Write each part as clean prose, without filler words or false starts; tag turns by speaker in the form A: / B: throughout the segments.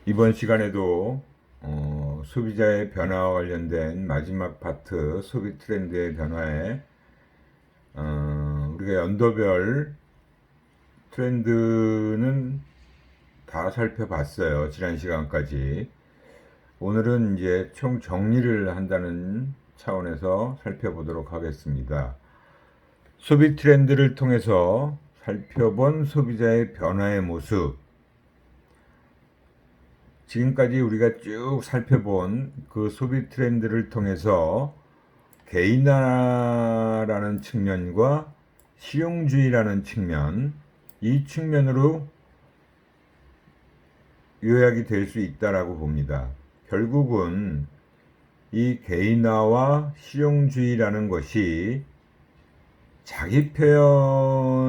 A: 이번 시간에도 소비자의 변화와 관련된 마지막 파트, 소비 트렌드의 변화에 우리가 연도별 트렌드는 다 살펴봤어요. 지난 시간까지. 오늘은 이제 총 정리를 한다는 차원에서 살펴보도록 하겠습니다. 소비 트렌드를 통해서 살펴본 소비자의 변화의 모습, 지금까지 우리가 쭉 살펴본 그 소비 트렌드를 통해서 개인화라는 측면과 실용주의라는 측면, 이 측면으로 요약이 될 수 있다라고 봅니다. 결국은 이 개인화와 실용주의라는 것이 자기 표현을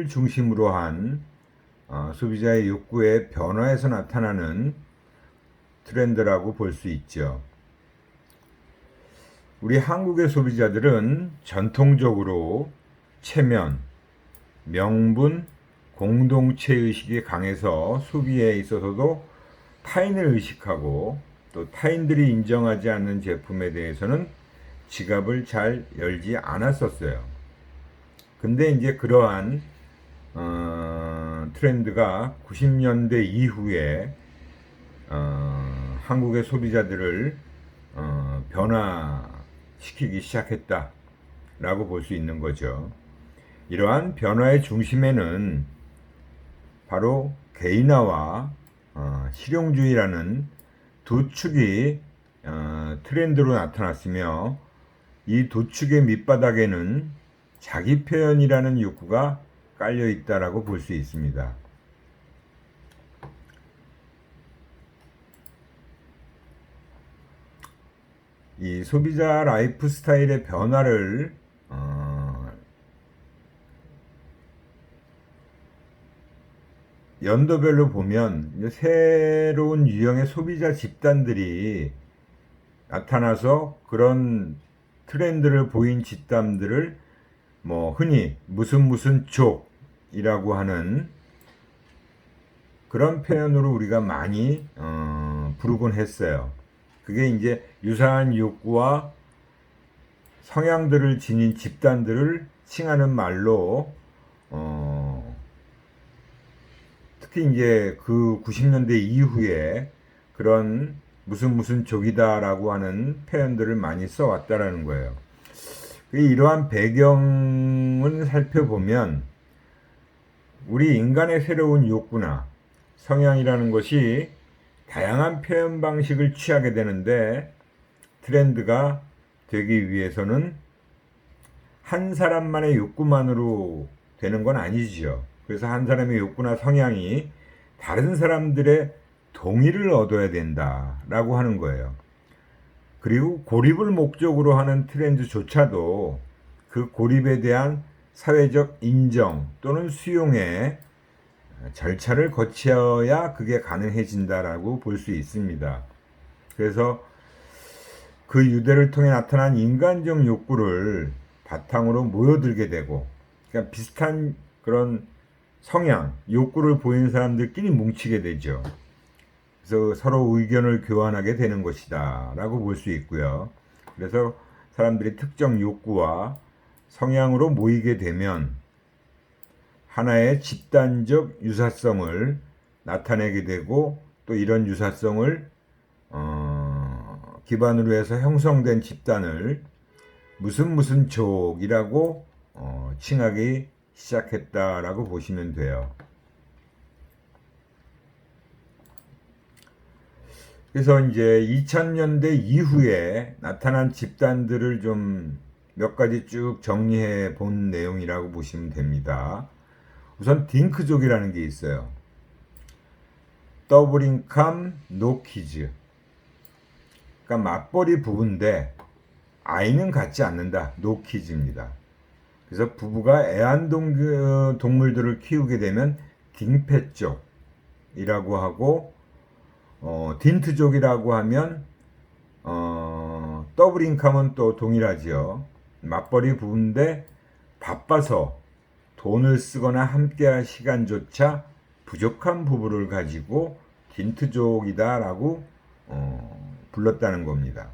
A: 중심으로 한 소비자의 욕구의 변화에서 나타나는 트렌드라고 볼 수 있죠. 우리 한국의 소비자들은 전통적으로 체면, 명분, 공동체 의식이 강해서 소비에 있어서도 타인을 의식하고 또 타인들이 인정하지 않는 제품에 대해서는 지갑을 잘 열지 않았었어요. 근데 이제 그러한 트렌드가 90년대 이후에 한국의 소비자들을 변화시키기 시작했다라고 볼 수 있는 거죠. 이러한 변화의 중심에는 바로 개인화와 실용주의라는 두 축이 트렌드로 나타났으며, 이 두 축의 밑바닥에는 자기 표현이라는 욕구가 깔려 있다라고 볼 수 있습니다. 이 소비자 라이프 스타일의 변화를 연도별로 보면 새로운 유형의 소비자 집단들이 나타나서 그런 트렌드를 보인 집단들을 흔히 무슨 족이라고 하는 그런 표현으로 우리가 많이 부르곤 했어요. 그게 이제 유사한 욕구와 성향들을 지닌 집단들을 칭하는 말로 특히 이제 그 90년대 이후에 그런 무슨 족이다라고 하는 표현들을 많이 써왔다라는 거예요. 이러한 배경을 살펴보면 우리 인간의 새로운 욕구나 성향이라는 것이 다양한 표현 방식을 취하게 되는데, 트렌드가 되기 위해서는 한 사람만의 욕구만으로 되는 건 아니죠. 그래서 한 사람의 욕구나 성향이 다른 사람들의 동의를 얻어야 된다라고 하는 거예요. 그리고 고립을 목적으로 하는 트렌드조차도 그 고립에 대한 사회적 인정 또는 수용의 절차를 거쳐야 그게 가능해진다라고 볼 수 있습니다. 그래서 그 유대를 통해 나타난 인간적 욕구를 바탕으로 모여들게 되고, 그러니까 비슷한 그런 성향, 욕구를 보이는 사람들끼리 뭉치게 되죠. 그래서 서로 의견을 교환하게 되는 것이다 라고 볼 수 있고요. 그래서 사람들이 특정 욕구와 성향으로 모이게 되면 하나의 집단적 유사성을 나타내게 되고, 또 이런 유사성을 기반으로 해서 형성된 집단을 무슨 족이라고 칭하기 시작했다라고 보시면 돼요. 그래서 이제 2000년대 이후에 나타난 집단들을 좀 몇 가지 쭉 정리해 본 내용이라고 보시면 됩니다. 우선 딩크족이라는 게 있어요. 더블 인컴 노 키즈. 그러니까 맞벌이 부부인데 아이는 갖지 않는다. 노 키즈입니다. 그래서 부부가 애완동물들을 키우게 되면 딩패족이라고 하고, 딘트족이라고 하면 더블 인컴은 또 동일하지요. 맞벌이 부부인데 바빠서 돈을 쓰거나 함께할 시간조차 부족한 부부를 가지고 딘트족이다라고 불렀다는 겁니다.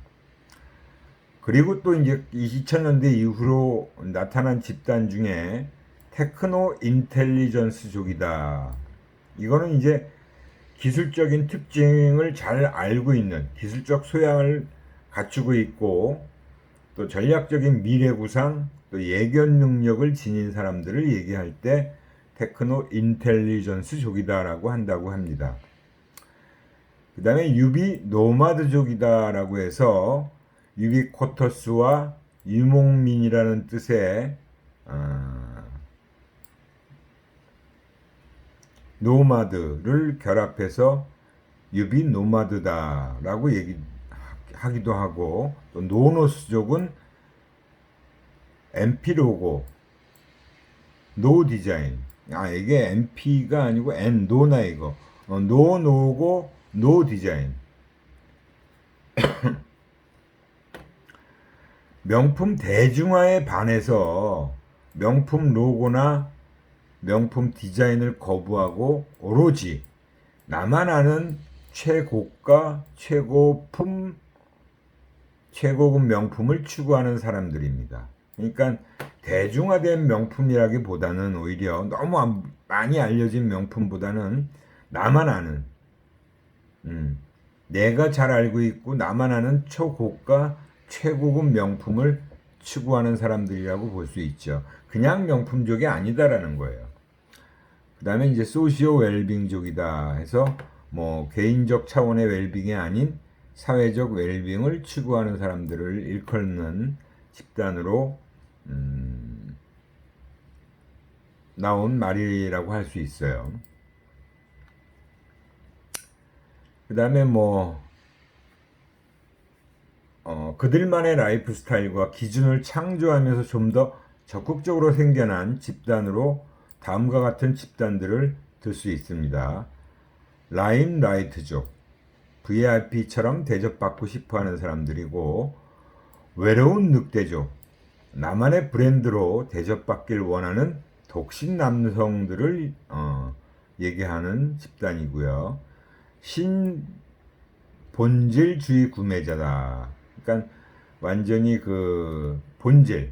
A: 그리고 또 이제 2000년대 이후로 나타난 집단 중에 테크노 인텔리전스족이다. 이거는 이제 기술적인 특징을 잘 알고 있는, 기술적 소양을 갖추고 있고 또 전략적인 미래 구상, 또 예견 능력을 지닌 사람들을 얘기할 때 테크노 인텔리전스족이다라고 한다고 합니다. 그 다음에 유비 노마드족이다라고 해서 유비쿼터스와 유목민이라는 뜻의 노마드를 결합해서 유비 노마드다라고 얘기하기도 하고, 또 노노스족은 MP 로고 노 디자인, 이게 MP가 아니고 N 노나 이거 노 노고 노 디자인. 명품 대중화에 반해서 명품 로고나 명품 디자인을 거부하고 오로지 나만 아는 최고가, 최고품, 최고급 명품을 추구하는 사람들입니다. 그러니까 대중화된 명품이라기보다는 오히려 너무 많이 알려진 명품보다는 나만 아는, 내가 잘 알고 있고 나만 아는 초고가, 최고급 명품을 추구하는 사람들이라고 볼 수 있죠. 그냥 명품족이 아니다라는 거예요. 그 다음에 이제 소시오 웰빙족이다 해서 뭐 개인적 차원의 웰빙이 아닌 사회적 웰빙을 추구하는 사람들을 일컫는 집단으로 나온 말이라고 할 수 있어요. 그 다음에 뭐 그들만의 라이프 스타일과 기준을 창조하면서 좀 더 적극적으로 생겨난 집단으로 다음과 같은 집단들을 들 수 있습니다. 라임라이트족, VIP처럼 대접받고 싶어하는 사람들이고, 외로운 늑대족, 나만의 브랜드로 대접받길 원하는 독신 남성들을 얘기하는 집단이고요. 신본질주의 구매자다. 그러니까 완전히 그 본질을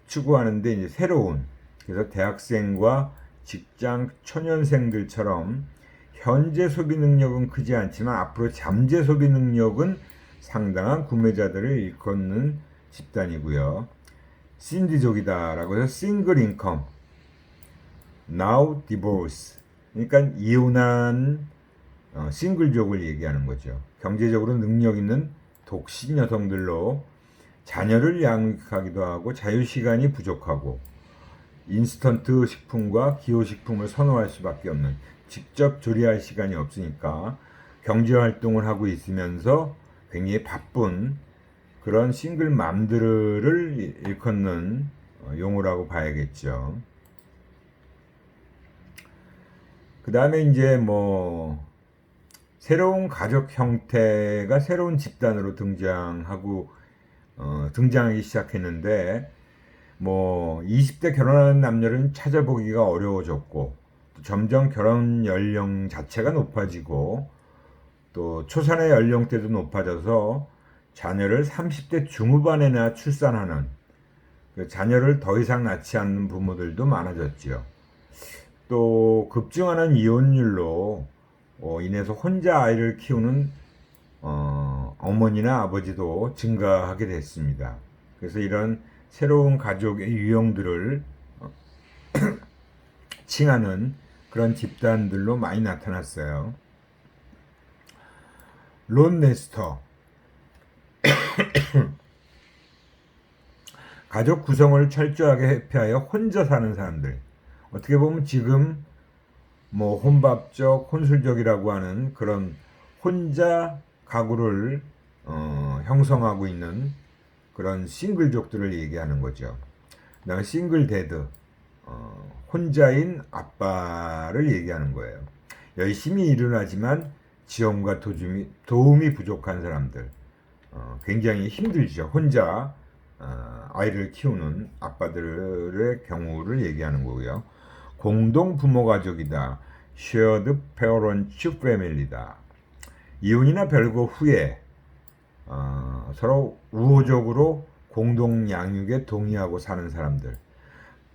A: 추구하는데 이제 새로운, 그래서 대학생과 직장 초년생들처럼 현재 소비 능력은 크지 않지만 앞으로 잠재 소비 능력은 상당한 구매자들을 일컫는 집단이고요. 신디족이다라고 해서 싱글 인컴, now divorce, 그러니까 이혼한 싱글족을 얘기하는 거죠. 경제적으로 능력 있는 독신 여성들로 자녀를 양육하기도 하고 자유시간이 부족하고 인스턴트 식품과 기호식품을 선호할 수밖에 없는, 직접 조리할 시간이 없으니까 경제활동을 하고 있으면서 굉장히 바쁜 그런 싱글맘들을 일컫는 용어라고 봐야겠죠. 그 다음에 이제 뭐 새로운 가족 형태가 새로운 집단으로 등장하기 시작했는데, 뭐 20대 결혼하는 남녀를 찾아보기가 어려워졌고, 점점 결혼 연령 자체가 높아지고, 또 초산의 연령대도 높아져서 자녀를 30대 중후반에나 출산하는, 자녀를 더 이상 낳지 않는 부모들도 많아졌지요. 또 급증하는 이혼율로 인해서 혼자 아이를 키우는 어머니나 아버지도 증가하게 됐습니다. 그래서 이런 새로운 가족의 유형들을 칭하는 그런 집단들로 많이 나타났어요. 론네스터, 가족 구성을 철저하게 회피하여 혼자 사는 사람들. 어떻게 보면 지금 뭐 혼밥족, 혼술족이라고 하는 그런 혼자 가구를 형성하고 있는 그런 싱글족들을 얘기하는 거죠. 그다음에 싱글 데드, 혼자인 아빠를 얘기하는 거예요. 열심히 일을 하지만 지원과 도움이 부족한 사람들, 굉장히 힘들죠. 혼자 아이를 키우는 아빠들의 경우를 얘기하는 거고요. 공동 부모 가족이다. shared parent family다. 이혼이나 별거 후에 서로 우호적으로 공동 양육에 동의하고 사는 사람들.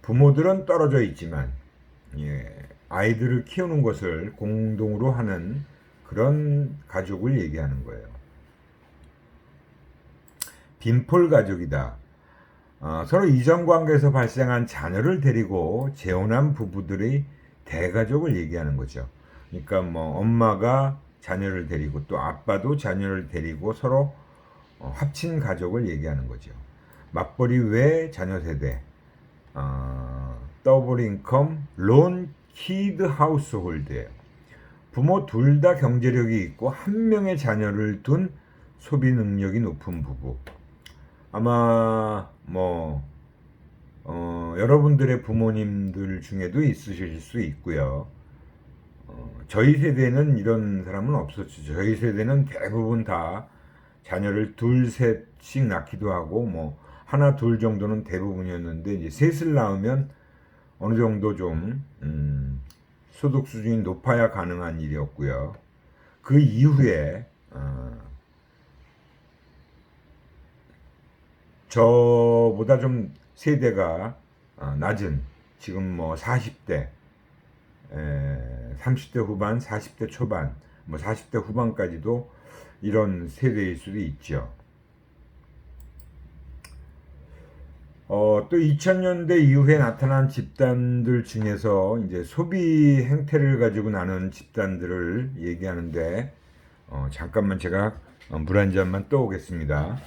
A: 부모들은 떨어져 있지만 아이들을 키우는 것을 공동으로 하는 그런 가족을 얘기하는 거예요. 빈폴 가족이다. 서로 이전 관계에서 발생한 자녀를 데리고 재혼한 부부들의 대가족을 얘기하는 거죠. 그러니까 뭐 엄마가 자녀를 데리고 또 아빠도 자녀를 데리고 서로 합친 가족을 얘기하는 거죠. 맞벌이 외 자녀 세대, 더블 인컴, 론 키드 하우스홀드예요. 부모 둘 다 경제력이 있고 한 명의 자녀를 둔 소비 능력이 높은 부부. 아마 여러분들의 부모님들 중에도 있으실 수 있고요. 저희 세대는 이런 사람은 없었죠. 저희 세대는 대부분 다 자녀를 둘, 셋씩 낳기도 하고 하나, 둘 정도는 대부분이었는데 이제 셋을 낳으면 어느 정도 좀 소득 수준이 높아야 가능한 일이었고요. 그 이후에 저보다 좀 세대가 낮은 지금 40대, 30대 후반, 40대 초반, 40대 후반까지도 이런 세대일 수도 있죠. 또 2000년대 이후에 나타난 집단들 중에서 이제 소비 행태를 가지고 나눈 집단들을 얘기하는데 잠깐만 제가 물 한 잔만 떠오겠습니다.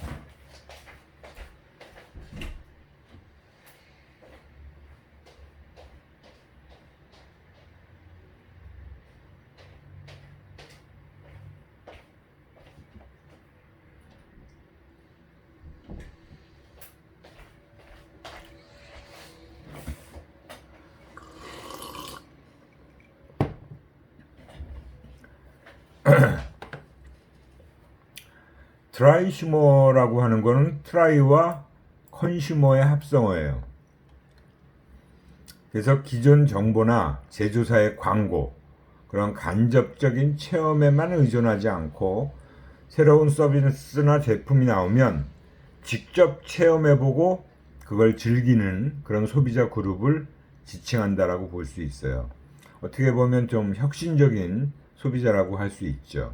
A: 트라이슈머라고 하는 거는 트라이와 컨슈머의 합성어예요. 그래서 기존 정보나 제조사의 광고, 그런 간접적인 체험에만 의존하지 않고 새로운 서비스나 제품이 나오면 직접 체험해보고 그걸 즐기는 그런 소비자 그룹을 지칭한다라고 볼 수 있어요. 어떻게 보면 좀 혁신적인 소비자라고 할 수 있죠.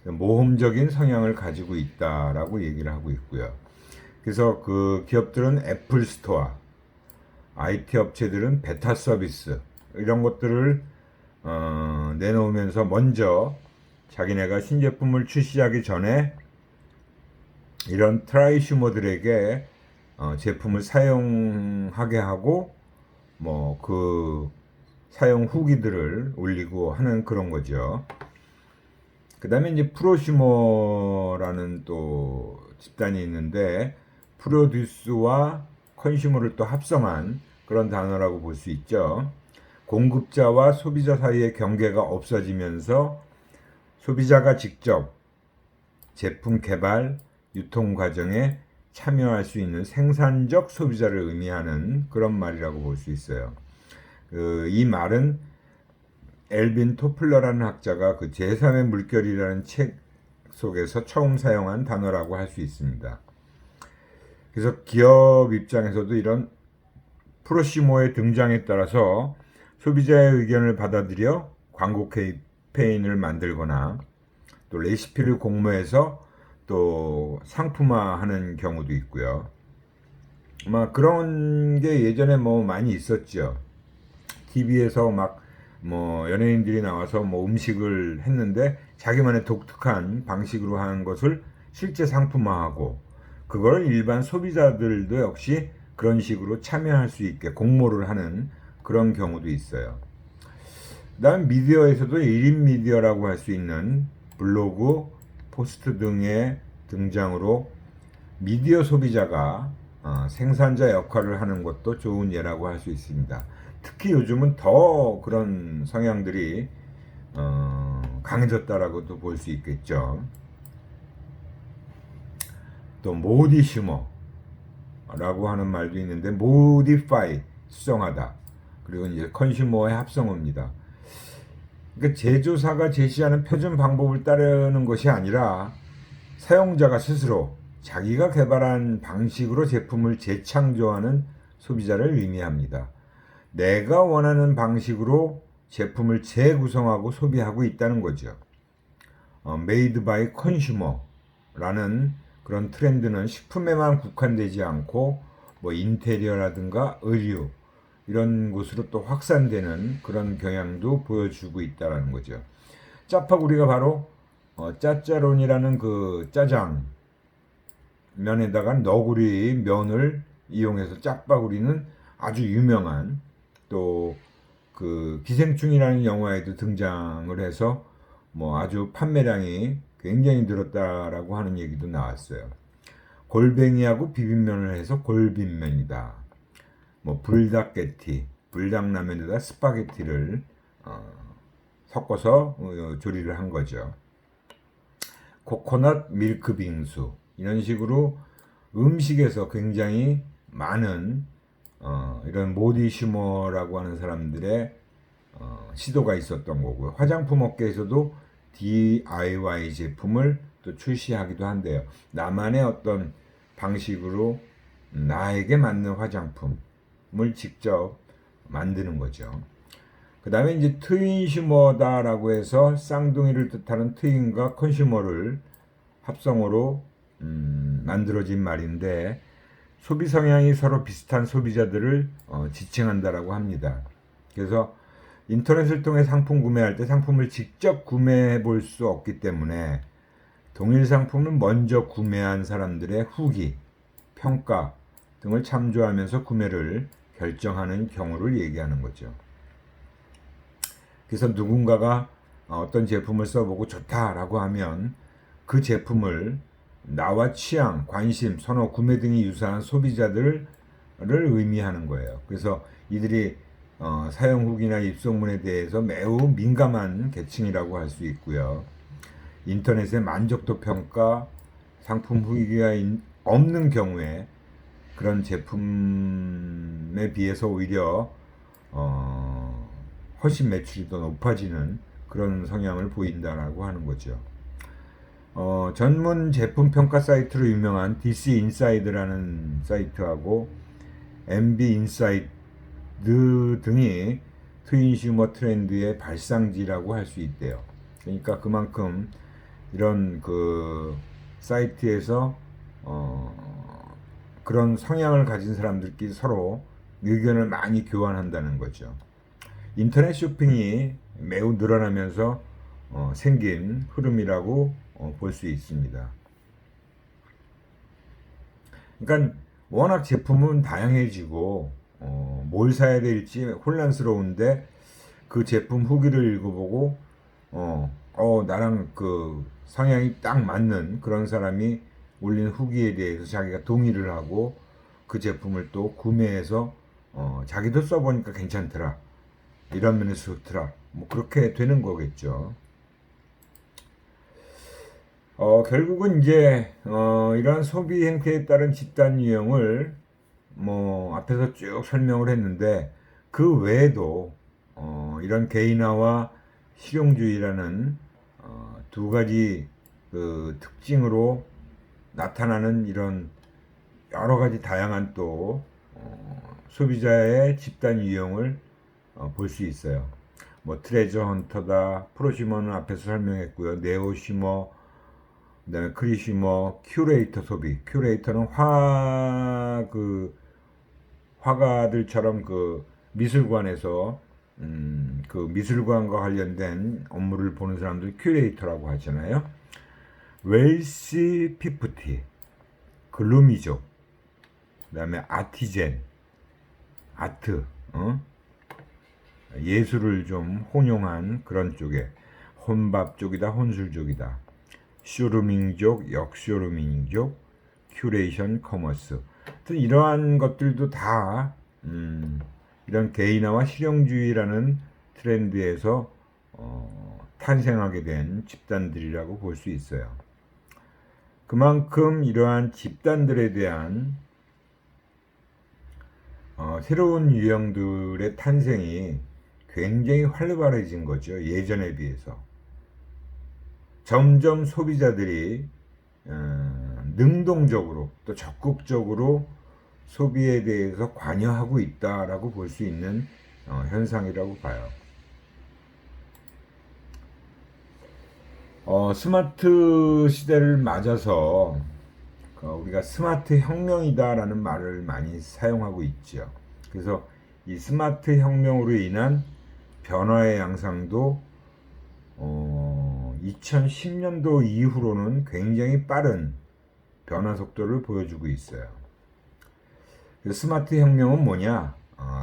A: 모험적인 성향을 가지고 있다라고 얘기를 하고 있고요. 그래서 그 기업들은 애플 스토어, IT 업체들은 베타 서비스 이런 것들을 내놓으면서 먼저 자기네가 신제품을 출시하기 전에 이런 트라이슈머들에게 제품을 사용하게 하고 그 사용 후기들을 올리고 하는 그런 거죠. 그 다음에 이제 프로슈머라는 또 집단이 있는데 프로듀스와 컨슈머를 또 합성한 그런 단어라고 볼 수 있죠. 공급자와 소비자 사이의 경계가 없어지면서 소비자가 직접 제품 개발, 유통 과정에 참여할 수 있는 생산적 소비자를 의미하는 그런 말이라고 볼 수 있어요. 이 말은 엘빈 토플러라는 학자가 그 제3의 물결이라는 책 속에서 처음 사용한 단어라고 할 수 있습니다. 그래서 기업 입장에서도 이런 프로슈머의 등장에 따라서 소비자의 의견을 받아들여 광고 캠페인을 만들거나 또 레시피를 공모해서 또 상품화하는 경우도 있고요. 그런 게 예전에 많이 있었죠. TV에서 연예인들이 나와서 음식을 했는데 자기만의 독특한 방식으로 하는 것을 실제 상품화하고 그걸 일반 소비자들도 역시 그런 식으로 참여할 수 있게 공모를 하는 그런 경우도 있어요. 그다음 미디어에서도 1인 미디어라고 할 수 있는 블로그, 포스트 등의 등장으로 미디어 소비자가 생산자 역할을 하는 것도 좋은 예라고 할 수 있습니다. 특히 요즘은 더 그런 성향들이 강해졌다라고도 볼 수 있겠죠. 또 모디슈머라고 하는 말도 있는데 모디파이, 수정하다. 그리고 이제 컨슈머의 합성어입니다. 그러니까 제조사가 제시하는 표준 방법을 따르는 것이 아니라 사용자가 스스로 자기가 개발한 방식으로 제품을 재창조하는 소비자를 의미합니다. 내가 원하는 방식으로 제품을 재구성하고 소비하고 있다는 거죠. Made by Consumer라는 그런 트렌드는 식품에만 국한되지 않고 뭐 인테리어라든가 의류 이런 곳으로 또 확산되는 그런 경향도 보여주고 있다는 거죠. 짜파구리가 바로 짜짜론이라는 그 짜장 면에다가 너구리 면을 이용해서 짜파구리는 아주 유명한 또 그 기생충이라는 영화에도 등장을 해서 뭐 아주 판매량이 굉장히 늘었다라고 하는 얘기도 나왔어요. 골뱅이하고 비빔면을 해서 골빈면이다. 뭐 불닭게티, 불닭라면에다 스파게티를 섞어서 조리를 한 거죠. 코코넛 밀크 빙수 이런 식으로 음식에서 굉장히 많은 이런 모디 슈머라고 하는 사람들의 시도가 있었던 거고요. 화장품 업계에서도 DIY 제품을 또 출시하기도 한대요. 나만의 어떤 방식으로 나에게 맞는 화장품을 직접 만드는 거죠. 그 다음에 이제 트윈슈머다라고 해서 쌍둥이를 뜻하는 트윈과 컨슈머를 합성어로 만들어진 말인데 소비 성향이 서로 비슷한 소비자들을 지칭한다라고 합니다. 그래서 인터넷을 통해 상품 구매할 때 상품을 직접 구매해 볼 수 없기 때문에 동일 상품을 먼저 구매한 사람들의 후기, 평가 등을 참조하면서 구매를 결정하는 경우를 얘기하는 거죠. 그래서 누군가가 어떤 제품을 써보고 좋다라고 하면 그 제품을 나와 취향, 관심, 선호, 구매 등이 유사한 소비자들을 의미하는 거예요. 그래서 이들이 사용 후기나 입소문에 대해서 매우 민감한 계층이라고 할 수 있고요. 인터넷의 만족도 평가, 상품 후기가 없는 경우에 그런 제품에 비해서 오히려 훨씬 매출이 더 높아지는 그런 성향을 보인다라고 하는 거죠. 전문 제품 평가 사이트로 유명한 DC 인사이드라는 사이트하고 MB 인사이드 등이 트윈슈머 트렌드의 발상지라고 할 수 있대요. 그러니까 그만큼 이런 그 사이트에서 그런 성향을 가진 사람들끼리 서로 의견을 많이 교환한다는 거죠. 인터넷 쇼핑이 매우 늘어나면서 생긴 흐름이라고 볼 수 있습니다. 그러니까 워낙 제품은 다양해지고 뭘 사야 될지 혼란스러운데 그 제품 후기를 읽어보고 나랑 그 성향이 딱 맞는 그런 사람이 올린 후기에 대해서 자기가 동의를 하고 그 제품을 또 구매해서 자기도 써보니까 괜찮더라, 이런 면에서 좋더라, 뭐 그렇게 되는 거겠죠. 결국은 이제 이러한 소비 행태에 따른 집단 유형을 뭐 앞에서 쭉 설명을 했는데 그 외에도 이런 개인화와 실용주의라는 두 가지 그 특징으로 나타나는 이런 여러 가지 다양한 또 소비자의 집단 유형을 볼 수 있어요. 뭐 트레저 헌터다, 프로시머는 앞에서 설명했고요. 네오시머, 그다음에 크리시머, 큐레이터 소비. 큐레이터는 화가들처럼 그 미술관에서 그 미술관과 관련된 업무를 보는 사람들 큐레이터라고 하잖아요. 웰시 피프티, 글루미족, 그다음에 아티젠, 아트, 예술을 좀 혼용한 그런 쪽에 혼밥 쪽이다, 혼술 쪽이다. 쇼루밍족, 역쇼루밍족, 큐레이션 커머스. 이러한 것들도 다 이런 개인화와 실용주의라는 트렌드에서 탄생하게 된 집단들이라고 볼 수 있어요. 그만큼 이러한 집단들에 대한 새로운 유형들의 탄생이 굉장히 활발해진 거죠. 예전에 비해서. 점점 소비자들이 능동적으로 또 적극적으로 소비에 대해서 관여하고 있다라고 볼 수 있는 현상이라고 봐요. 스마트 시대를 맞아서 우리가 스마트 혁명이다라는 말을 많이 사용하고 있죠. 그래서 이 스마트 혁명으로 인한 변화의 양상도 2010년도 이후로는 굉장히 빠른 변화 속도를 보여주고 있어요. 스마트 혁명은 뭐냐?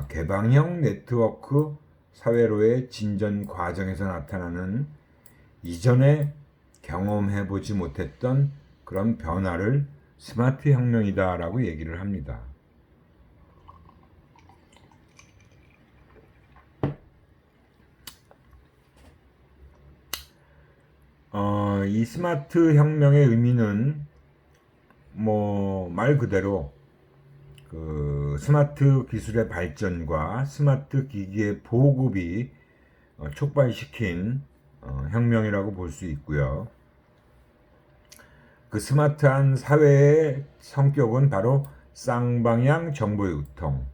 A: 개방형 네트워크 사회로의 진전 과정에서 나타나는 이전에 경험해보지 못했던 그런 변화를 스마트 혁명이다라고 얘기를 합니다. 이 스마트 혁명의 의미는 뭐 말 그대로 그 스마트 기술의 발전과 스마트 기기의 보급이 촉발시킨 혁명이라고 볼 수 있고요. 그 스마트한 사회의 성격은 바로 쌍방향 정보 유통,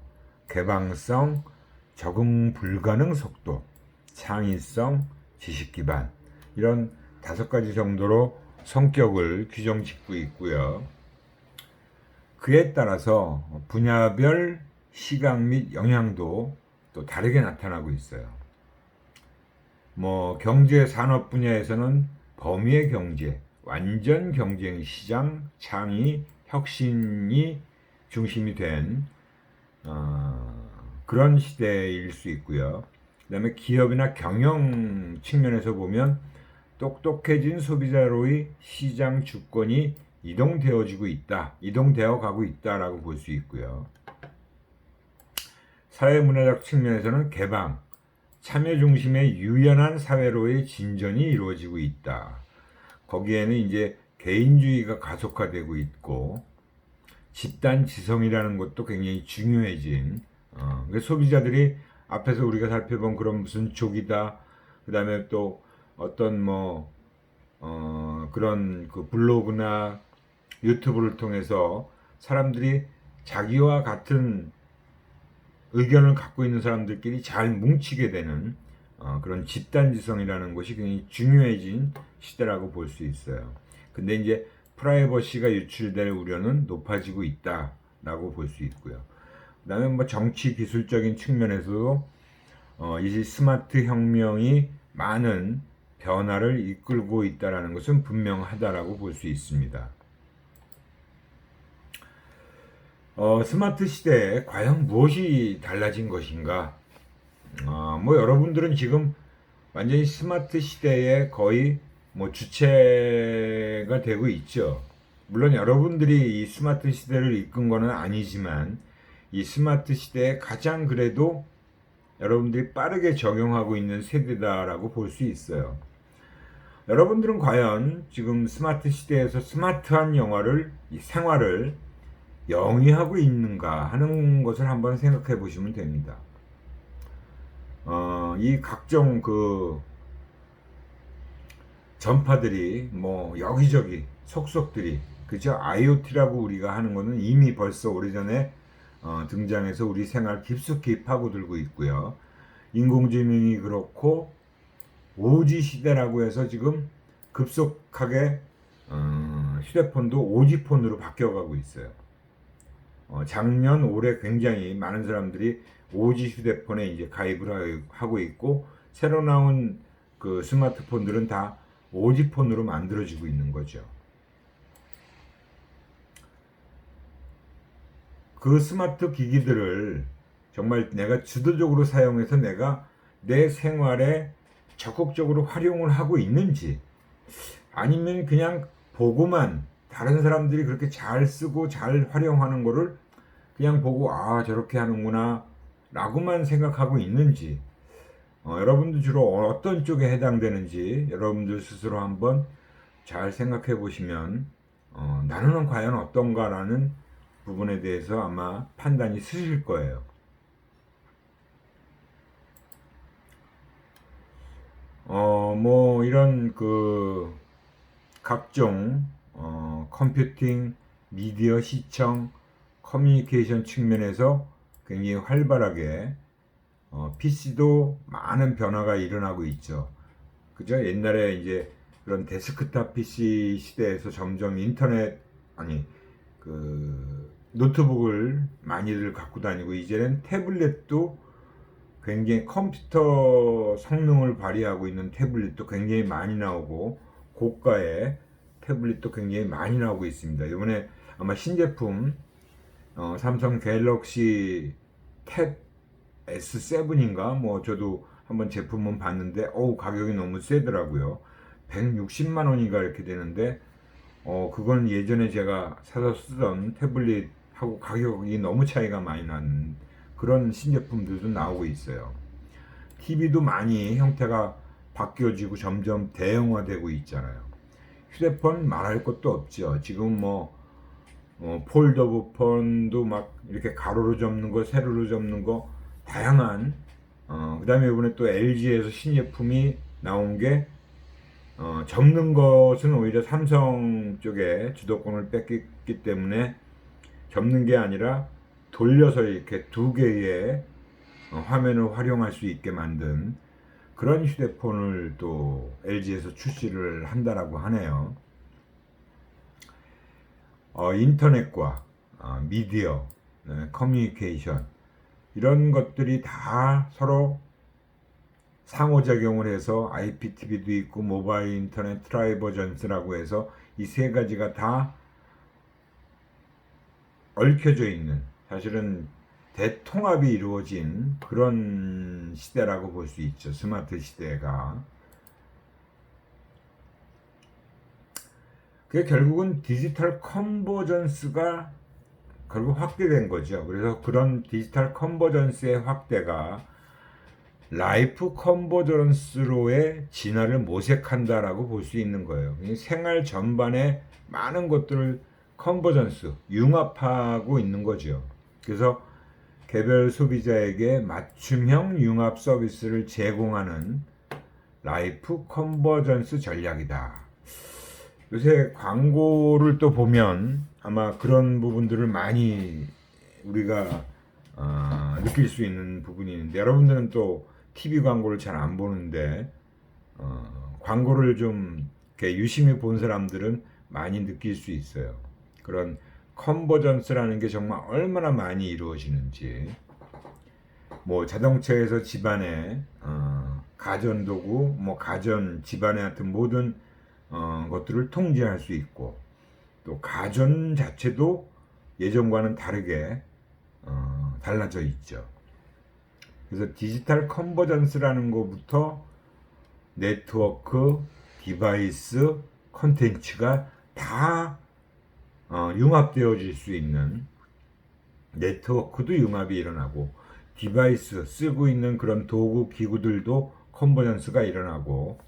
A: 개방성, 적응 불가능 속도, 창의성, 지식 기반 이런 5가지 정도로 성격을 규정짓고 있고요. 그에 따라서 분야별 시각 및 영향도 또 다르게 나타나고 있어요. 뭐 경제 산업 분야에서는 범위의 경제, 완전 경쟁 시장, 창의, 혁신이 중심이 된 그런 시대일 수 있고요. 그다음에 기업이나 경영 측면에서 보면 똑똑해진 소비자로의 시장 주권이 이동되어 가고 있다라고 볼 수 있고요. 사회문화적 측면에서는 개방, 참여 중심의 유연한 사회로의 진전이 이루어지고 있다. 거기에는 이제 개인주의가 가속화되고 있고 집단 지성이라는 것도 굉장히 중요해진 소비자들이 앞에서 우리가 살펴본 그런 무슨 족이다, 그 다음에 또 어떤 그런 그 블로그나 유튜브를 통해서 사람들이 자기와 같은 의견을 갖고 있는 사람들끼리 잘 뭉치게 되는 그런 집단지성이라는 것이 굉장히 중요해진 시대라고 볼 수 있어요. 근데 이제 프라이버시가 유출될 우려는 높아지고 있다라고 볼 수 있고요. 그다음에 뭐 정치 기술적인 측면에서도 이 스마트 혁명이 많은 변화를 이끌고 있다라는 것은 분명하다라고 볼 수 있습니다. 스마트 시대에 과연 무엇이 달라진 것인가? 뭐 여러분들은 지금 완전히 스마트 시대에 거의 뭐 주체가 되고 있죠. 물론 여러분들이 이 스마트 시대를 이끈 거는 아니지만 이 스마트 시대에 가장 그래도 여러분들이 빠르게 적용하고 있는 세대다라고 볼 수 있어요. 여러분들은 과연 지금 스마트 시대에서 스마트한 생활을 영위하고 있는가 하는 것을 한번 생각해 보시면 됩니다. 이 각종 그 전파들이 뭐 여기저기 속속들이 그죠? IoT라고 우리가 하는 거는 이미 벌써 오래전에 등장해서 우리 생활 깊숙이 파고들고 있고요. 인공지능이 그렇고 5G 시대라고 해서 지금 급속하게 휴대폰도 5G 폰으로 바뀌어가고 있어요. 작년, 올해 굉장히 많은 사람들이 5G 휴대폰에 이제 가입을 하고 있고 새로 나온 그 스마트폰들은 다 5G 폰으로 만들어지고 있는 거죠. 그 스마트 기기들을 정말 내가 주도적으로 사용해서 내가 내 생활에 적극적으로 활용을 하고 있는지 아니면 그냥 보고만 다른 사람들이 그렇게 잘 쓰고 잘 활용하는 거를 그냥 보고 저렇게 하는구나 라고만 생각하고 있는지 여러분들 주로 어떤 쪽에 해당되는지 여러분들 스스로 한번 잘 생각해 보시면 나는 과연 어떤가 라는 부분에 대해서 아마 판단이 쓰실 거예요. 뭐 이런 각종 컴퓨팅, 미디어 시청, 커뮤니케이션 측면에서 굉장히 활발하게 PC도 많은 변화가 일어나고 있죠. 그죠? 옛날에 이제 그런 데스크탑 PC 시대에서 점점 인터넷 노트북을 많이들 갖고 다니고 이제는 태블릿도 굉장히 컴퓨터 성능을 발휘하고 있는 태블릿도 굉장히 많이 나오고 고가의 태블릿도 굉장히 많이 나오고 있습니다. 이번에 아마 신제품 삼성 갤럭시 탭 S7인가 뭐 저도 한번 제품은 봤는데 가격이 너무 세더라고요. 160만 원인가 이렇게 되는데 그건 예전에 제가 사서 쓰던 태블릿하고 가격이 너무 차이가 많이 나는 그런 신제품들도 나오고 있어요. TV도 많이 형태가 바뀌어지고 점점 대형화되고 있잖아요. 휴대폰 말할 것도 없죠. 지금 폴더블 폰도 막 이렇게 가로로 접는 거, 세로로 접는 거 다양한 그 다음에 이번에 또 LG에서 신제품이 나온 게 접는 것은 오히려 삼성 쪽에 주도권을 뺏겼기 때문에 접는 게 아니라 돌려서 이렇게 두 개의 화면을 활용할 수 있게 만든 그런 휴대폰을 또 LG에서 출시를 한다라고 하네요. 인터넷과 미디어, 커뮤니케이션 이런 것들이 다 서로 상호작용을 해서 IPTV도 있고 모바일 인터넷 트라이버전스라고 해서 이 세 가지가 다 얽혀져 있는 사실은 대통합이 이루어진 그런 시대라고 볼 수 있죠. 스마트 시대가. 그게 결국은 디지털 컨버전스가 결국 확대된 거죠. 그래서 그런 디지털 컨버전스의 확대가 라이프 컨버전스로의 진화를 모색한다라고 볼 수 있는 거예요. 생활 전반에 많은 것들을 컨버전스, 융합하고 있는 거죠. 그래서 개별 소비자에게 맞춤형 융합 서비스를 제공하는 라이프 컨버전스 전략이다. 요새 광고를 또 보면 아마 그런 부분들을 많이 우리가 느낄 수 있는 부분이 있는데 여러분들은 또 TV 광고를 잘 안 보는데 광고를 좀 이렇게 유심히 본 사람들은 많이 느낄 수 있어요. 그런 컨버전스라는 게 정말 얼마나 많이 이루어지는지 뭐 자동차에서 집안에 가전도구 가전 집안에 하여튼 모든 것들을 통제할 수 있고 또 가전 자체도 예전과는 다르게 달라져 있죠. 그래서 디지털 컨버전스라는 것부터 네트워크, 디바이스, 컨텐츠가 다 융합되어질 수 있는 네트워크도 융합이 일어나고 디바이스 쓰고 있는 그런 도구 기구들도 컨버전스가 일어나고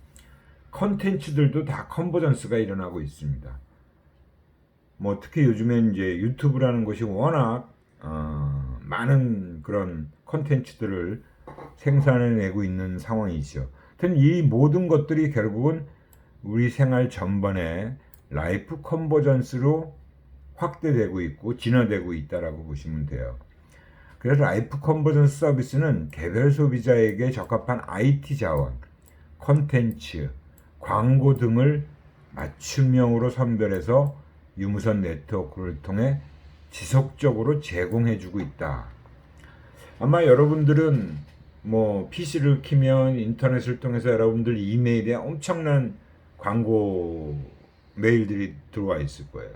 A: 컨텐츠들도 다 컨버전스가 일어나고 있습니다. 뭐 특히 요즘엔 이제 유튜브라는 것이 워낙 많은 그런 컨텐츠들을 생산해내고 있는 상황이죠. 하여튼 이 모든 것들이 결국은 우리 생활 전반에 라이프 컨버전스로 확대되고 있고 진화되고 있다라고 보시면 돼요. 그래서 라이프 컨버전스 서비스는 개별 소비자에게 적합한 IT 자원, 컨텐츠, 광고 등을 맞춤형으로 선별해서 유무선 네트워크를 통해 지속적으로 제공해주고 있다. 아마 여러분들은 뭐 PC를 키면 인터넷을 통해서 여러분들 이메일에 엄청난 광고 메일들이 들어와 있을 거예요.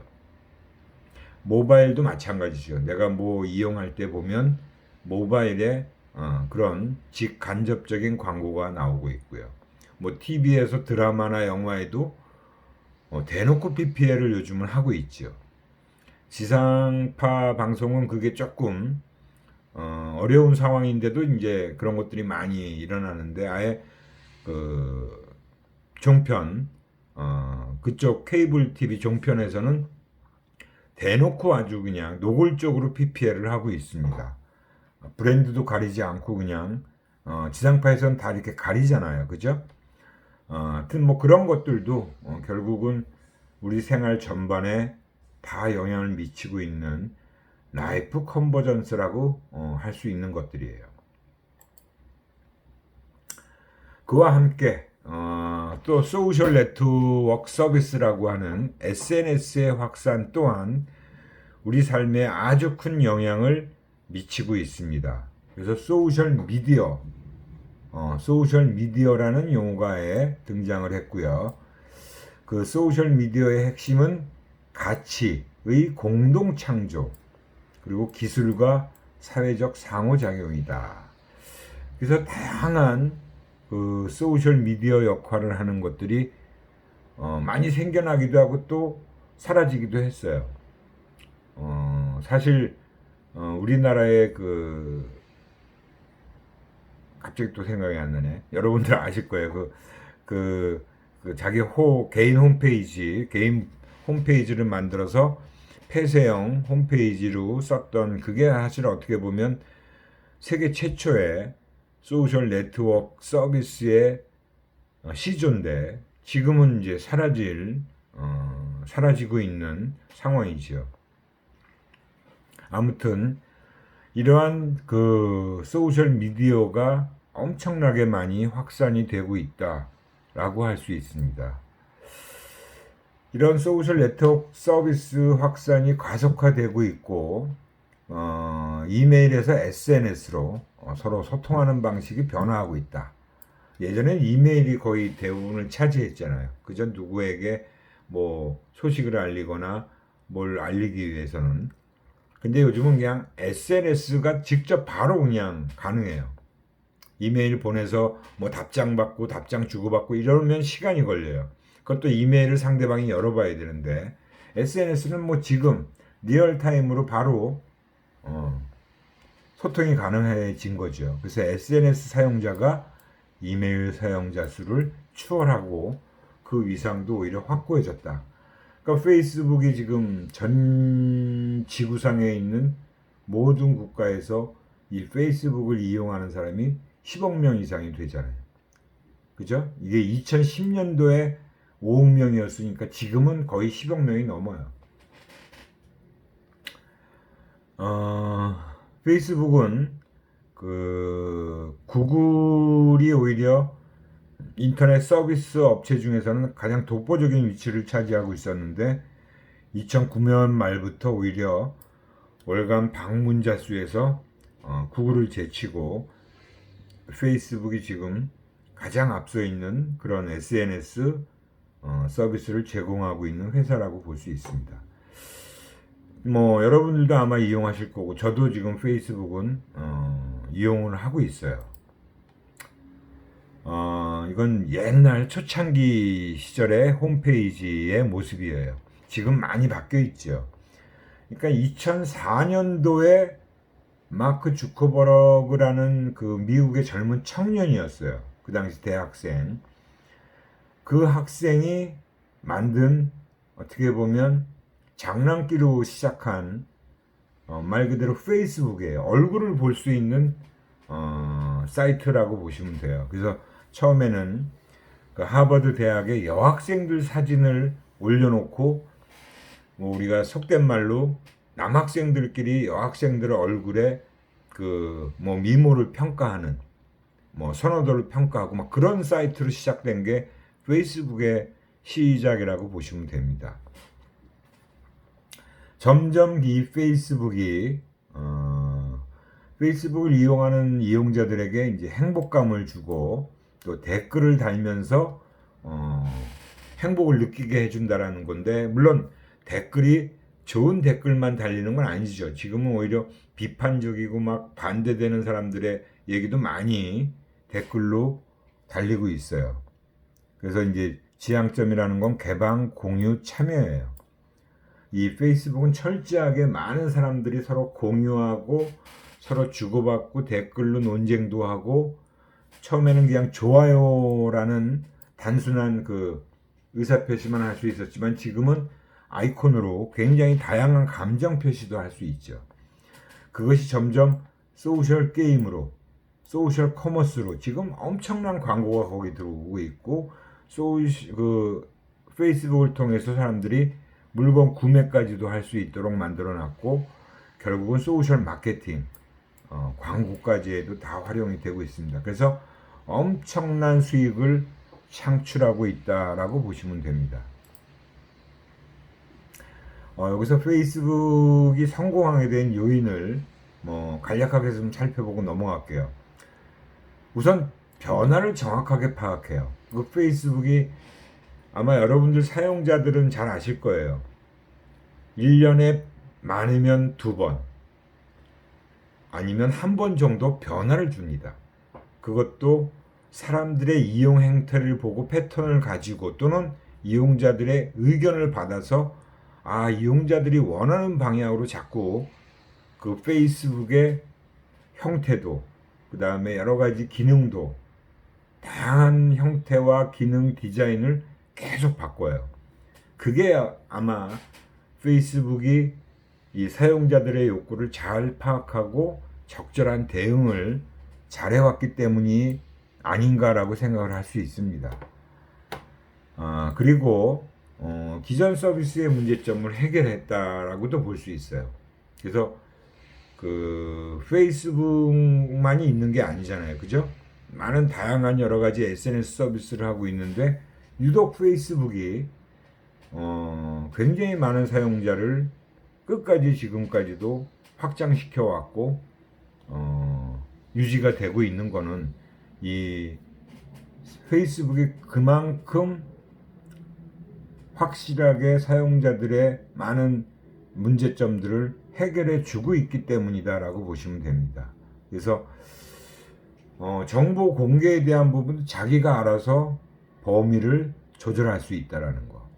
A: 모바일도 마찬가지죠. 내가 뭐 이용할 때 보면 모바일에 그런 직간접적인 광고가 나오고 있고요. 뭐 TV에서 드라마나 영화에도 대놓고 PPL을 요즘은 하고 있죠. 지상파 방송은 그게 조금 어려운 상황인데도 이제 그런 것들이 많이 일어나는데 아예 그 종편 그쪽 케이블 TV 종편에서는 대놓고 아주 그냥 노골적으로 PPL을 하고 있습니다. 브랜드도 가리지 않고 그냥 지상파에서는 다 이렇게 가리잖아요, 그죠? 하여튼 뭐 그런 것들도 결국은 우리 생활 전반에 다 영향을 미치고 있는 라이프 컨버전스라고 할 수 있는 것들이에요. 그와 함께 또 소셜 네트워크 서비스라고 하는 SNS의 확산 또한 우리 삶에 아주 큰 영향을 미치고 있습니다. 그래서 소셜 미디어라는 용어가 등장을 했고요. 그 소셜 미디어의 핵심은 가치의 공동 창조 그리고 기술과 사회적 상호작용이다. 그래서 다양한 그 소셜 미디어 역할을 하는 것들이 많이 생겨나기도 하고 또 사라지기도 했어요. 사실 우리나라의 갑자기 또 생각이 안 나네. 여러분들 아실 거예요. 자기 개인 홈페이지를 만들어서 폐쇄형 홈페이지로 썼던 그게 사실 어떻게 보면 세계 최초의 소셜 네트워크 서비스의 시조인데 지금은 이제 사라지고 있는 상황이지요. 아무튼 이러한 그 소셜 미디어가 엄청나게 많이 확산이 되고 있다라고 할 수 있습니다. 이런 소셜 네트워크 서비스 확산이 가속화되고 있고 이메일에서 SNS로 서로 소통하는 방식이 변화하고 있다. 예전엔 이메일이 거의 대부분을 차지했잖아요. 그전 누구에게 뭐 소식을 알리거나 뭘 알리기 위해서는. 근데 요즘은 그냥 SNS가 직접 바로 그냥 가능해요. 이메일 보내서 뭐 답장 받고 답장 주고받고 이러면 시간이 걸려요. 그것도 이메일을 상대방이 열어봐야 되는데 SNS는 뭐 지금 리얼타임으로 바로 소통이 가능해진 거죠. 그래서 SNS 사용자가 이메일 사용자 수를 추월하고 그 위상도 오히려 확고해졌다. 그러니까 페이스북이 지금 전 지구상에 있는 모든 국가에서 이 페이스북을 이용하는 사람이 10억 명 이상이 되잖아요. 그죠? 이게 2010년도에 5억 명이었으니까 지금은 거의 10억 명이 넘어요. 페이스북은 구글이 오히려 인터넷 서비스 업체 중에서는 가장 독보적인 위치를 차지하고 있었는데 2009년 말부터 오히려 월간 방문자 수에서 구글을 제치고 페이스북이 지금 가장 앞서 있는 그런 SNS 서비스를 제공하고 있는 회사라고 볼 수 있습니다. 뭐 여러분들도 아마 이용하실 거고 저도 지금 페이스북은 이용을 하고 있어요. 이건 옛날 초창기 시절의 홈페이지의 모습이에요. 지금 많이 바뀌어 있죠. 그러니까 2004년도에 마크 주커버그라는 그 미국의 젊은 청년이었어요. 그 당시 대학생. 그 학생이 만든 어떻게 보면 장난기로 시작한 말 그대로 페이스북이에요. 얼굴을 볼 수 있는 사이트라고 보시면 돼요. 그래서 처음에는 그 하버드 대학의 여학생들 사진을 올려놓고 뭐 우리가 속된 말로 남학생들끼리 여학생들 얼굴에 그 뭐 미모를 평가하는 뭐 선호도를 평가하고 막 그런 사이트로 시작된 게 페이스북의 시작이라고 보시면 됩니다. 점점 이 페이스북을 이용하는 이용자들에게 이제 행복감을 주고 또 댓글을 달면서 행복을 느끼게 해준다라는 건데 물론 댓글이 좋은 댓글만 달리는 건 아니죠. 지금은 오히려 비판적이고 막 반대되는 사람들의 얘기도 많이 댓글로 달리고 있어요. 그래서 이제 지향점이라는 건 개방, 공유, 참여예요. 이 페이스북은 철저하게 많은 사람들이 서로 공유하고 서로 주고받고 댓글로 논쟁도 하고 처음에는 그냥 좋아요라는 단순한 그 의사표시만 할 수 있었지만 지금은 아이콘으로 굉장히 다양한 감정 표시도 할 수 있죠. 그것이 점점 소셜 게임으로 소셜 커머스로 지금 엄청난 광고가 거기 들어오고 있고 그 페이스북을 통해서 사람들이 물건 구매까지도 할 수 있도록 만들어 놨고, 결국은 소셜 마케팅, 광고까지에도 다 활용이 되고 있습니다. 그래서 엄청난 수익을 창출하고 있다라고 보시면 됩니다. 여기서 페이스북이 성공하게 된 요인을 간략하게 좀 살펴보고 넘어갈게요. 우선 변화를 정확하게 파악해요. 그 페이스북이 아마 여러분들 사용자들은 잘 아실 거예요. 1년에 많으면 2번, 아니면 1번 정도 변화를 줍니다. 그것도 사람들의 이용 행태를 보고 패턴을 가지고, 또는 이용자들의 의견을 받아서 이용자들이 원하는 방향으로 자꾸 그 페이스북의 형태도, 그 다음에 여러 가지 기능도, 다양한 형태와 기능 디자인을 계속 바꿔요. 그게 아마 페이스북이 이 사용자들의 욕구를 잘 파악하고 적절한 대응을 잘 해왔기 때문이 아닌가라고 생각을 할 수 있습니다. 그리고 기존 서비스의 문제점을 해결했다라고도 볼 수 있어요. 그래서 그 페이스북만이 있는 게 아니잖아요, 그죠? 많은 다양한 여러 가지 SNS 서비스를 하고 있는데, 유독 페이스북이 굉장히 많은 사용자를 끝까지 지금까지도 확장시켜 왔고 유지가 되고 있는 거는, 이 페이스북이 그만큼 확실하게 사용자들의 많은 문제점들을 해결해 주고 있기 때문이다라고 보시면 됩니다. 그래서 정보 공개에 대한 부분도 자기가 알아서 범위를 조절할 수 있다라는 거,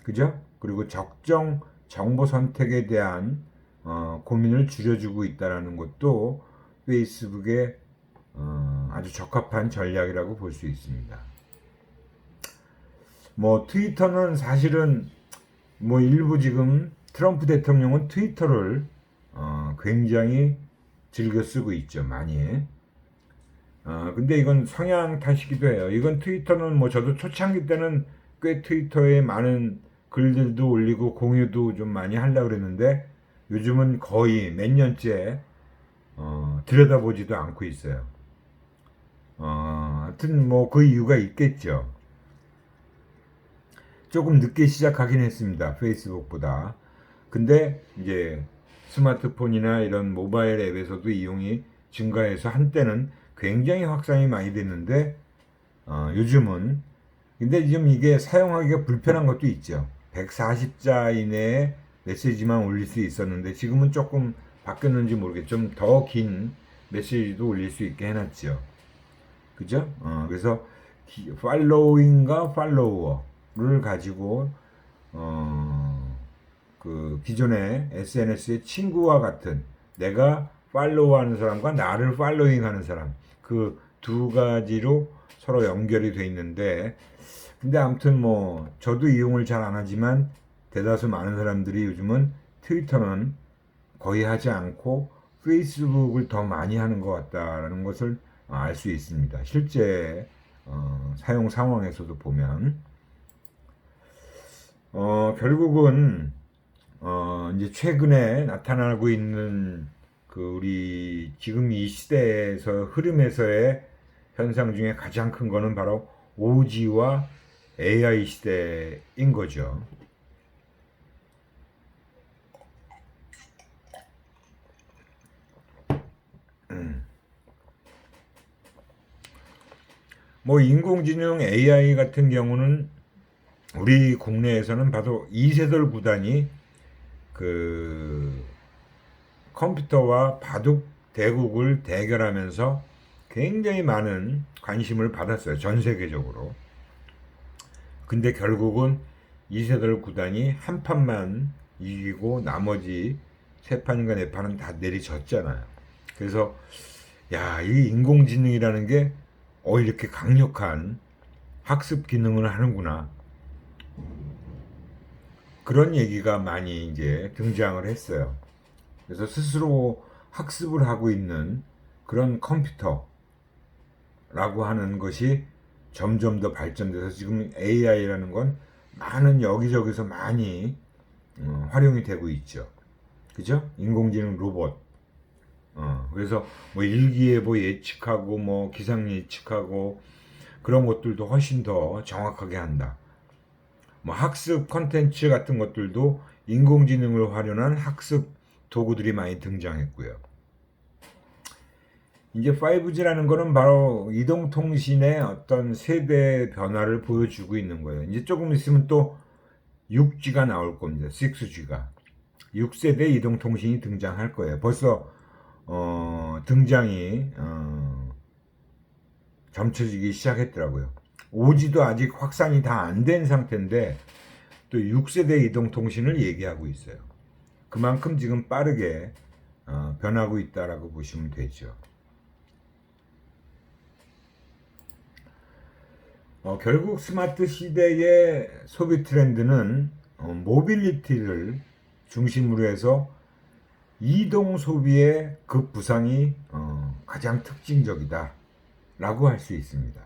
A: 그죠? 그리고 적정 정보 선택에 대한 고민을 줄여주고 있다라는 것도 페이스북의 아주 적합한 전략이라고 볼 수 있습니다. 트위터는 사실은 일부 지금 트럼프 대통령은 트위터를 굉장히 즐겨 쓰고 있죠, 많이. 근데 이건 성향 탓이기도 해요. 이건 트위터는 저도 초창기 때는 꽤 트위터에 많은 글들도 올리고 공유도 좀 많이 하려고 그랬는데, 요즘은 거의 몇 년째 들여다보지도 않고 있어요. 하여튼 그 이유가 있겠죠. 조금 늦게 시작하긴 했습니다, 페이스북보다. 근데 이제 스마트폰이나 이런 모바일 앱에서도 이용이 증가해서 한때는 굉장히 확산이 많이 됐는데, 요즘은, 근데 지금 이게 사용하기가 불편한 것도 있죠. 140자 이내에 메시지만 올릴 수 있었는데, 지금은 조금 바뀌었는지 모르겠죠. 좀 더 긴 메시지도 올릴 수 있게 해놨죠. 그죠? 그래서 팔로잉과 팔로워를 가지고 그 기존의 SNS의 친구와 같은, 내가 팔로우하는 사람과 나를 팔로잉하는 사람, 그 두 가지로 서로 연결이 돼 있는데, 근데 아무튼 저도 이용을 잘 안 하지만 대다수 많은 사람들이 요즘은 트위터는 거의 하지 않고 페이스북을 더 많이 하는 것 같다라는 것을 알 수 있습니다. 실제 사용 상황에서도 보면 결국은 이제 최근에 나타나고 있는 그 우리 지금 이 시대에서 흐름에서의 현상 중에 가장 큰 거는 바로 OG와 AI 시대인 거죠. 인공지능 AI 같은 경우는 우리 국내에서는 바로 이세돌 구단이 그 컴퓨터와 바둑 대국을 대결하면서 굉장히 많은 관심을 받았어요, 전 세계적으로. 근데 결국은 이세돌 구단이 한 판만 이기고 나머지 세 판인가 네 판은 다 내리졌잖아요. 그래서 이 인공지능이라는 게 이렇게 강력한 학습 기능을 하는구나, 그런 얘기가 많이 이제 등장을 했어요. 그래서 스스로 학습을 하고 있는 그런 컴퓨터라고 하는 것이 점점 더 발전돼서 지금 AI라는 건 많은 여기저기서 많이 활용이 되고 있죠. 그죠? 인공지능 로봇. 그래서 뭐 일기예보 예측하고 뭐 기상 예측하고 그런 것들도 훨씬 더 정확하게 한다. 뭐 학습 컨텐츠 같은 것들도 인공지능을 활용한 학습 도구들이 많이 등장했고요. 이제 5G라는 거는 바로 이동통신의 어떤 세대 변화를 보여주고 있는 거예요. 이제 조금 있으면 또 6G가 나올 겁니다. 6G가. 6세대 이동통신이 등장할 거예요. 벌써 등장이 점쳐지기 시작했더라고요. 5G도 아직 확산이 다 안 된 상태인데 또 6세대 이동통신을 얘기하고 있어요. 그만큼 지금 빠르게 변하고 있다라고 보시면 되죠. 결국 스마트 시대의 소비 트렌드는 모빌리티를 중심으로 해서 이동 소비의 급부상이 가장 특징적이다 라고 할 수 있습니다.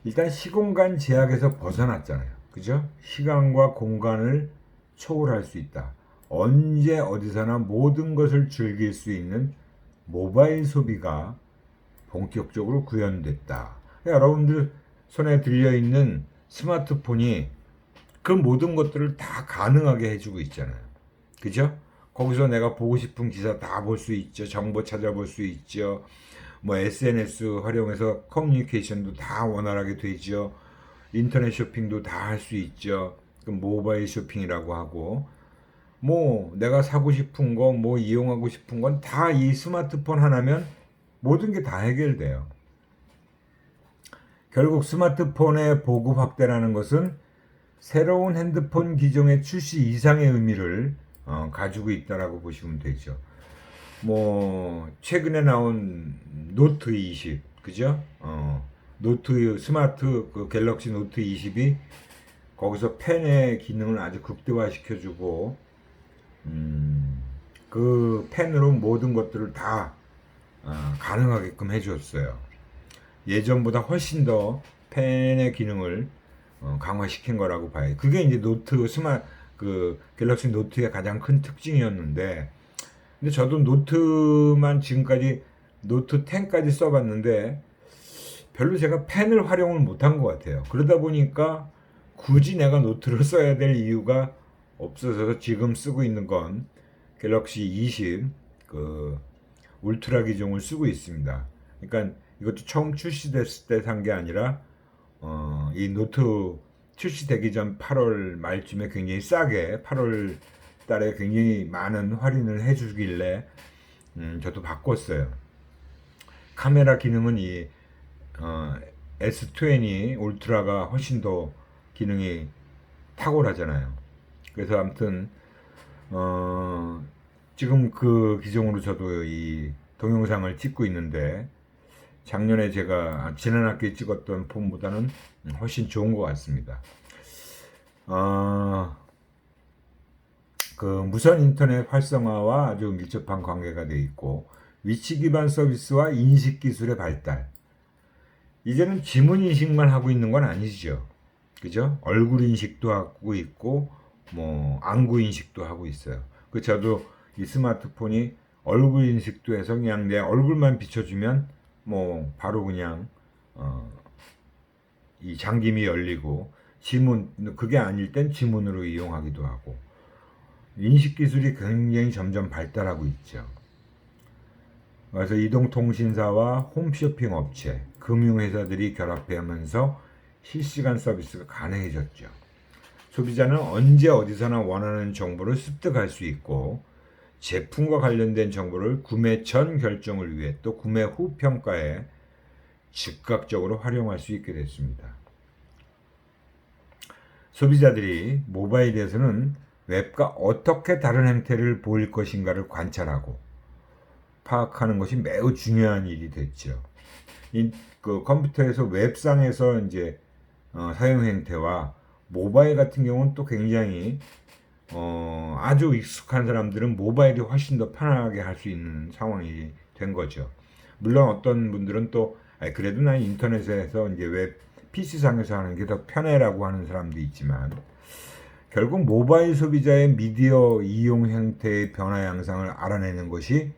A: 일단 시공간 제약에서 벗어났잖아요. 그죠? 시간과 공간을 초월할 수 있다. 언제 어디서나 모든 것을 즐길 수 있는 모바일 소비가 본격적으로 구현됐다. 여러분들 손에 들려있는 스마트폰이 그 모든 것들을 다 가능하게 해주고 있잖아요. 그죠? 거기서 내가 보고 싶은 기사 다 볼 수 있죠. 정보 찾아볼 수 있죠. 뭐 SNS 활용해서 커뮤니케이션도 다 원활하게 되죠. 인터넷 쇼핑도 다 할 수 있죠. 그 모바일 쇼핑이라고 하고 뭐 내가 사고 싶은 거 뭐 이용하고 싶은 건 다 이 스마트폰 하나면 모든 게 다 해결돼요. 결국 스마트폰의 보급 확대라는 것은 새로운 핸드폰 기종의 출시 이상의 의미를 가지고 있다라고 보시면 되죠. 뭐 최근에 나온 노트 20, 그죠? 노트 스마트 그 갤럭시 노트 20이 거기서 펜의 기능을 아주 극대화시켜주고 그 펜으로 모든 것들을 다 가능하게끔 해줬어요. 예전보다 훨씬 더 펜의 기능을 강화시킨 거라고 봐요. 그게 이제 노트 그 갤럭시 노트의 가장 큰 특징이었는데, 근데 저도 노트만 지금까지 노트 10까지 써봤는데 별로 제가 펜을 활용을 못한 것 같아요. 그러다 보니까 굳이 내가 노트를 써야 될 이유가 없어서 지금 쓰고 있는 건 갤럭시 20 그 울트라 기종을 쓰고 있습니다. 그러니까 이것도 처음 출시됐을 때 산 게 아니라 이 노트 출시되기 전 8월 말쯤에 굉장히 싸게 8월 달에 굉장히 많은 할인을 해주길래 저도 바꿨어요. 카메라 기능은 이 S20 울트라가 훨씬 더 기능이 탁월하잖아요. 그래서 아무튼 지금 그 기종으로 저도 이 동영상을 찍고 있는데 작년에 제가 지난 학기에 찍었던 폰보다는 훨씬 좋은 것 같습니다. 그 무선 인터넷 활성화와 아주 밀접한 관계가 되어 있고 위치 기반 서비스와 인식 기술의 발달. 이제는 지문 인식만 하고 있는 건 아니죠. 그죠? 얼굴 인식도 하고 있고 뭐 안구 인식도 하고 있어요. 그 저도 이 스마트폰이 얼굴 인식도 해서 그냥 내 얼굴만 비춰주면 뭐 바로 그냥 이 잠김이 열리고 지문 그게 아닐 땐 지문으로 이용하기도 하고 인식 기술이 굉장히 점점 발달하고 있죠. 그래서 이동통신사와 홈쇼핑 업체, 금융회사들이 결합하면서 실시간 서비스가 가능해졌죠. 소비자는 언제 어디서나 원하는 정보를 습득할 수 있고 제품과 관련된 정보를 구매 전 결정을 위해 또 구매 후 평가에 즉각적으로 활용할 수 있게 됐습니다. 소비자들이 모바일에서는 웹과 어떻게 다른 행태를 보일 것인가를 관찰하고 파악하는 것이 매우 중요한 일이 됐죠. 그 컴퓨터에서 웹상에서 이제 사용 행태와 모바일 같은 경우는 또 굉장히 아주 익숙한 사람들은 모바일이 훨씬 더 편하게 할 수 있는 상황이 된 거죠. 물론 어떤 분들은 또 아니, 그래도 난 인터넷에서 이제 웹 PC상에서 하는 게 더 편해라고 하는 사람도 있지만 결국 모바일 소비자의 미디어 이용 행태의 변화 양상을 알아내는 것이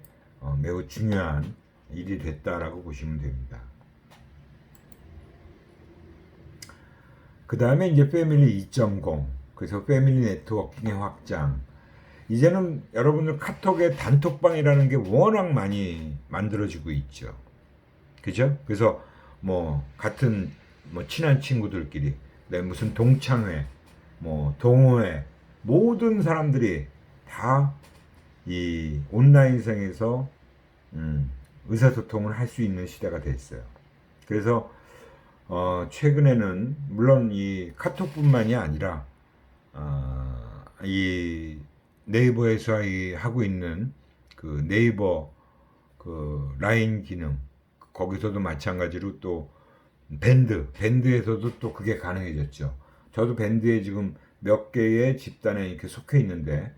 A: 매우 중요한 일이 됐다라고 보시면 됩니다. 그 다음에 이제 패밀리 2.0, 그래서 패밀리 네트워킹의 확장. 이제는 여러분들 카톡의 단톡방이라는 게 워낙 많이 만들어지고 있죠. 그죠? 그래서 뭐 같은 뭐 친한 친구들끼리, 네, 무슨 동창회, 뭐 동호회, 모든 사람들이 다 이 온라인상에서 의사소통을 할 수 있는 시대가 됐어요. 그래서 최근에는 물론 이 카톡뿐만이 아니라 이 네이버에서 하고 있는 그 네이버 그 라인 기능, 거기서도 마찬가지로 또 밴드에서도 또 그게 가능해졌죠. 저도 밴드에 지금 몇 개의 집단에 이렇게 속해 있는데,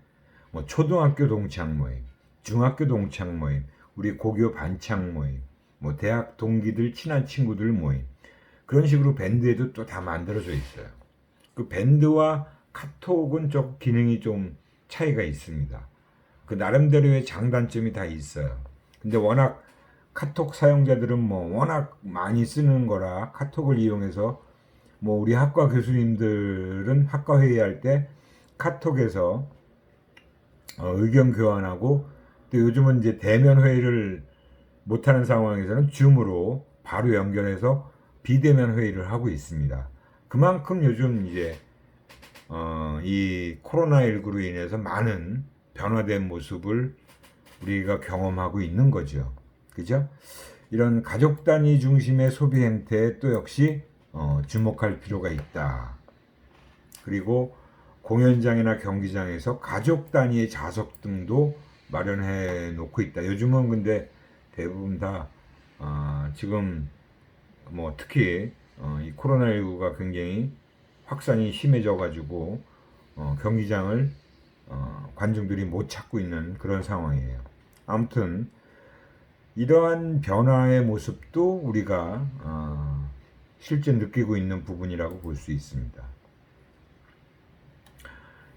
A: 뭐 초등학교 동창 모임, 중학교 동창 모임, 우리 고교 반창 모임, 뭐 대학 동기들 친한 친구들 모임, 그런 식으로 밴드에도 또 다 만들어져 있어요. 그 밴드와 카톡은 좀 기능이 좀 차이가 있습니다. 그 나름대로의 장단점이 다 있어요. 근데 워낙 카톡 사용자들은 뭐 워낙 많이 쓰는 거라 카톡을 이용해서 뭐 우리 학과 교수님들은 학과 회의할 때 카톡에서 의견 교환하고, 또 요즘은 이제 대면 회의를 못하는 상황에서는 줌으로 바로 연결해서 비대면 회의를 하고 있습니다. 그만큼 요즘 이제 이 코로나19로 인해서 많은 변화된 모습을 우리가 경험하고 있는 거죠. 그죠? 이런 가족 단위 중심의 소비 행태에 또 역시 주목할 필요가 있다. 그리고 공연장이나 경기장에서 가족 단위의 좌석 등도 마련해 놓고 있다. 요즘은 근데 대부분 다 지금 뭐 특히 이 코로나19가 굉장히 확산이 심해져 가지고 경기장을 관중들이 못 찾고 있는 그런 상황이에요. 아무튼 이러한 변화의 모습도 우리가 실제 느끼고 있는 부분이라고 볼 수 있습니다.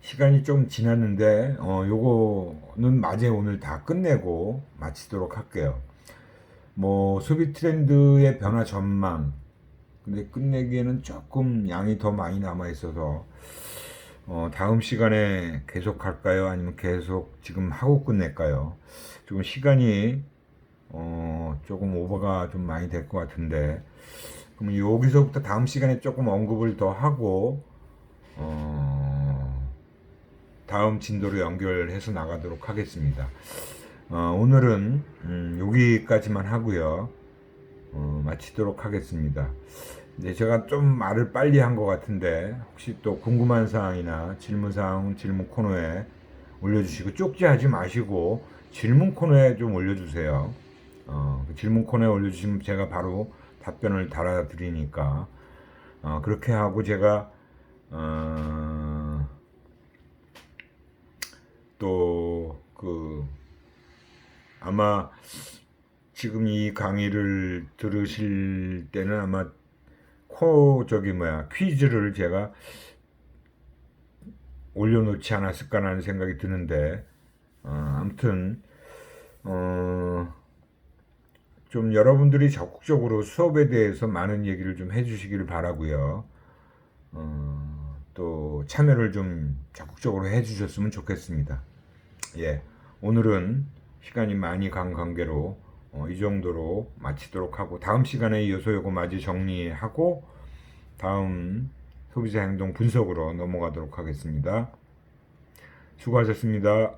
A: 시간이 좀 지났는데 요거는 마저 오늘 다 끝내고 마치도록 할게요. 뭐 소비 트렌드의 변화 전망, 근데 끝내기에는 조금 양이 더 많이 남아 있어서 다음 시간에 계속 할까요? 아니면 계속 지금 하고 끝낼까요? 지금 시간이 조금 오버가 좀 많이 될 것 같은데, 그럼 여기서부터 다음 시간에 조금 언급을 더 하고 다음 진도로 연결해서 나가도록 하겠습니다. 오늘은 여기까지만 하고요. 마치도록 하겠습니다. 이제 제가 좀 말을 빨리 한 것 같은데 혹시 또 궁금한 사항이나 질문 사항 질문 코너에 올려주시고, 쪽지하지 마시고 질문 코너에 좀 올려주세요. 그 질문 코너에 올려주시면 제가 바로 답변을 달아드리니까 그렇게 하고 제가 또 그 아마 지금 이 강의를 들으실 때는 아마 퀴즈를 제가 올려놓지 않았을까라는 생각이 드는데, 아무튼 좀 여러분들이 적극적으로 수업에 대해서 많은 얘기를 좀 해주시기를 바라고요. 또 참여를 좀 적극적으로 해주셨으면 좋겠습니다. 예, 오늘은 시간이 많이 간 관계로 이 정도로 마치도록 하고, 다음 시간에 이어서 요거 마저 정리하고 다음 소비자 행동 분석으로 넘어가도록 하겠습니다. 수고하셨습니다.